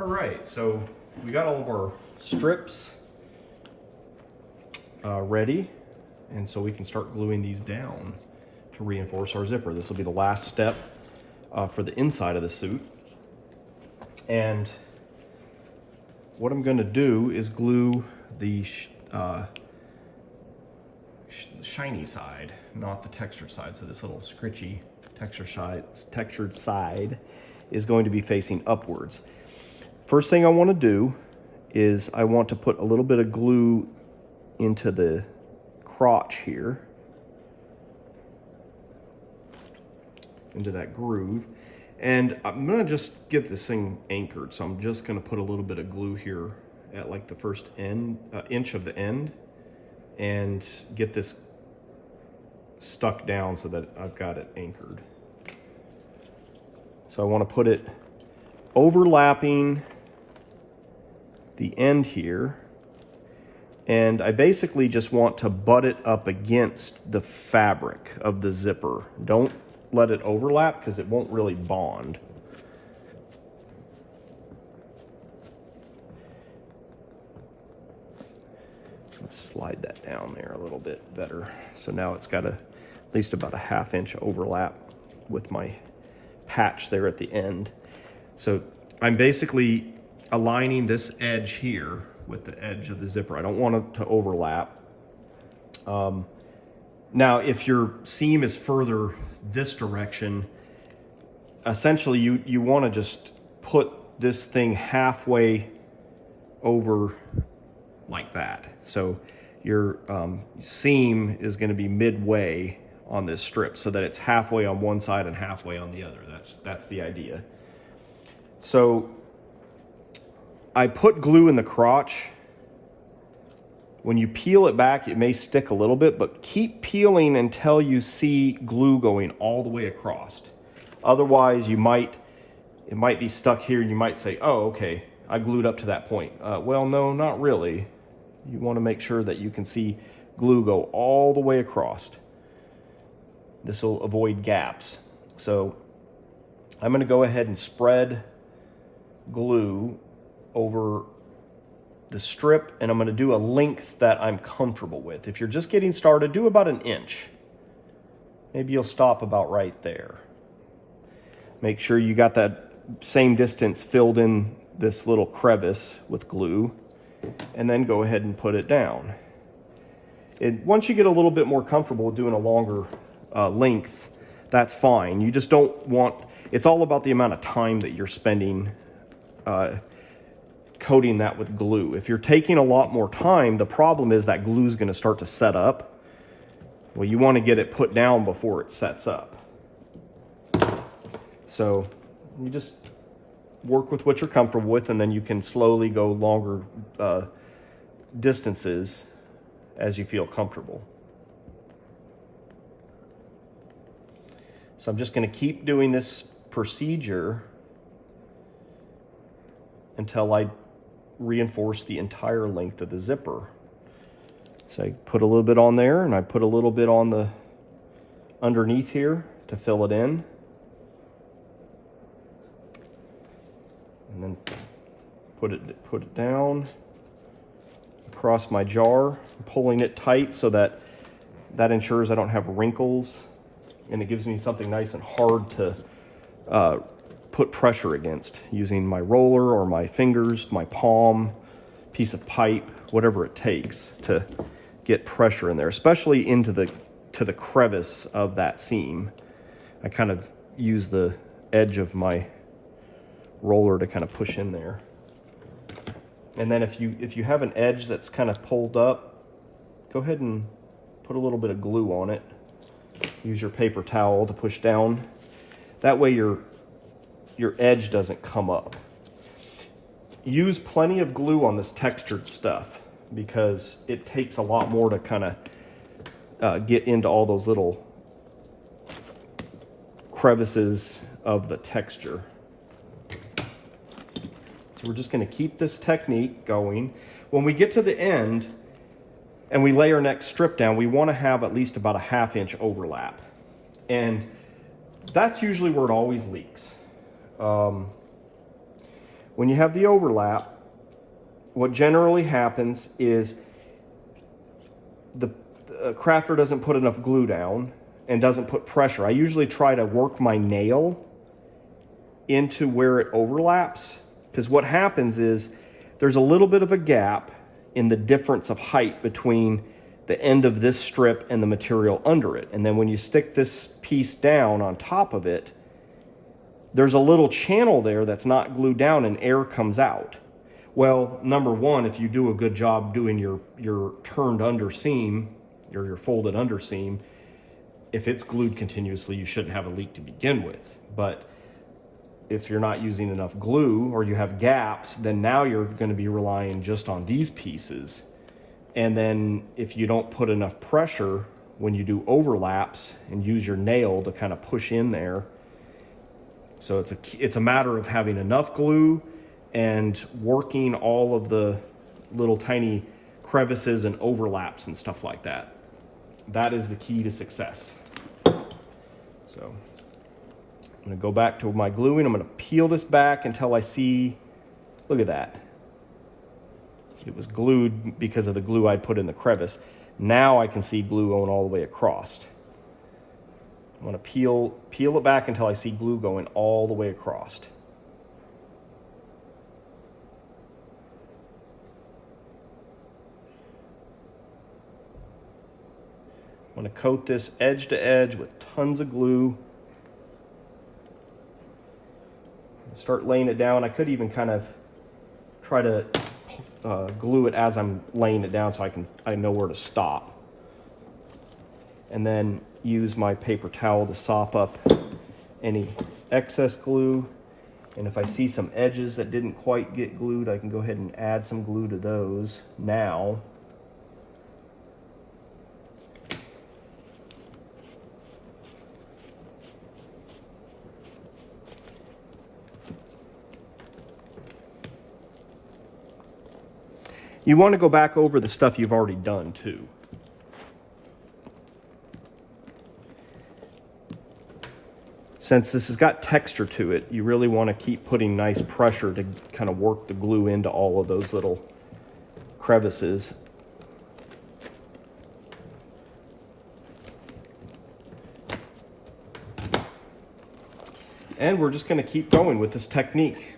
All right, so we got all of our strips ready, and so we can start gluing these down to reinforce our zipper. This will be the last step for the inside of the suit. And what I'm going to do is glue the shiny side, not the textured side. So this little scritchy textured side is going to be facing upwards. First thing I want to do is I want to put a little bit of glue into the crotch here, into that groove. And I'm gonna just get this thing anchored. So I'm just gonna put a little bit of glue here at like the first inch of the end and get this stuck down so that I've got it anchored. So I wanna put it overlapping the end here. And I basically just want to butt it up against the fabric of the zipper. Don't let it overlap because it won't really bond. Let's slide that down there a little bit better. So now it's got at least about a 1/2 inch overlap with my patch there at the end. So I'm basically aligning this edge here with the edge of the zipper. I don't want it to overlap. Now, if your seam is further this direction, essentially you want to just put this thing halfway over like that. So your seam is going to be midway on this strip so that it's halfway on one side and halfway on the other. That's the idea. So I put glue in the crotch. When you peel it back, it may stick a little bit, but keep peeling until you see glue going all the way across. Otherwise, it might be stuck here and you might say, oh, okay, I glued up to that point. Well, no, not really. You want to make sure that you can see glue go all the way across. This will avoid gaps. So I'm going to go ahead and spread glue over the strip, and I'm going to do a length that I'm comfortable with. If you're just getting started, do about 1 inch. Maybe you'll stop about right there. Make sure you got that same distance filled in this little crevice with glue, and then go ahead and put it down. Once you get a little bit more comfortable with doing a longer length, that's fine. You just don't want, it's all about the amount of time that you're spending coating that with glue. If you're taking a lot more time, the problem is that glue is going to start to set up. Well, you want to get it put down before it sets up. So you just work with what you're comfortable with, and then you can slowly go longer distances as you feel comfortable. So I'm just going to keep doing this procedure until I reinforce the entire length of the zipper. So I put a little bit on there, and I put a little bit on the underneath here to fill it in. And then put it down across my jar, pulling it tight so that ensures I don't have wrinkles, and it gives me something nice and hard to put pressure against using my roller or my fingers, my palm, piece of pipe, whatever it takes to get pressure in there, especially into the crevice of that seam. I kind of use the edge of my roller to kind of push in there. And then if you have an edge that's kind of pulled up, go ahead and put a little bit of glue on it. Use your paper towel to push down. That way your edge doesn't come up. Use plenty of glue on this textured stuff because it takes a lot more to kind of get into all those little crevices of the texture. So we're just going to keep this technique going. When we get to the end and we lay our next strip down, we want to have at least about a 1/2 inch overlap. And that's usually where it always leaks. When when you have the overlap, what generally happens is the crafter doesn't put enough glue down and doesn't put pressure. I usually try to work my nail into where it overlaps, because what happens is there's a little bit of a gap in the difference of height between the end of this strip and the material under it. And then when you stick this piece down on top of it, there's a little channel there that's not glued down and air comes out. Well, number one, if you do a good job doing your turned under seam or your folded under seam, if it's glued continuously, you shouldn't have a leak to begin with. But if you're not using enough glue or you have gaps, then now you're going to be relying just on these pieces. And then if you don't put enough pressure when you do overlaps and use your nail to kind of push in there. So it's a matter of having enough glue and working all of the little tiny crevices and overlaps and stuff like that. That is the key to success. So I'm going to go back to my gluing. I'm going to peel this back until I see, look at that. It was glued because of the glue I put in the crevice. Now I can see glue going all the way across. I'm going to peel it back until I see glue going all the way across. I'm going to coat this edge to edge with tons of glue. Start laying it down. I could even kind of try to glue it as I'm laying it down so I know where to stop. And then use my paper towel to sop up any excess glue. And if I see some edges that didn't quite get glued, I can go ahead and add some glue to those now. You want to go back over the stuff you've already done too. Since this has got texture to it, you really want to keep putting nice pressure to kind of work the glue into all of those little crevices. And we're just going to keep going with this technique.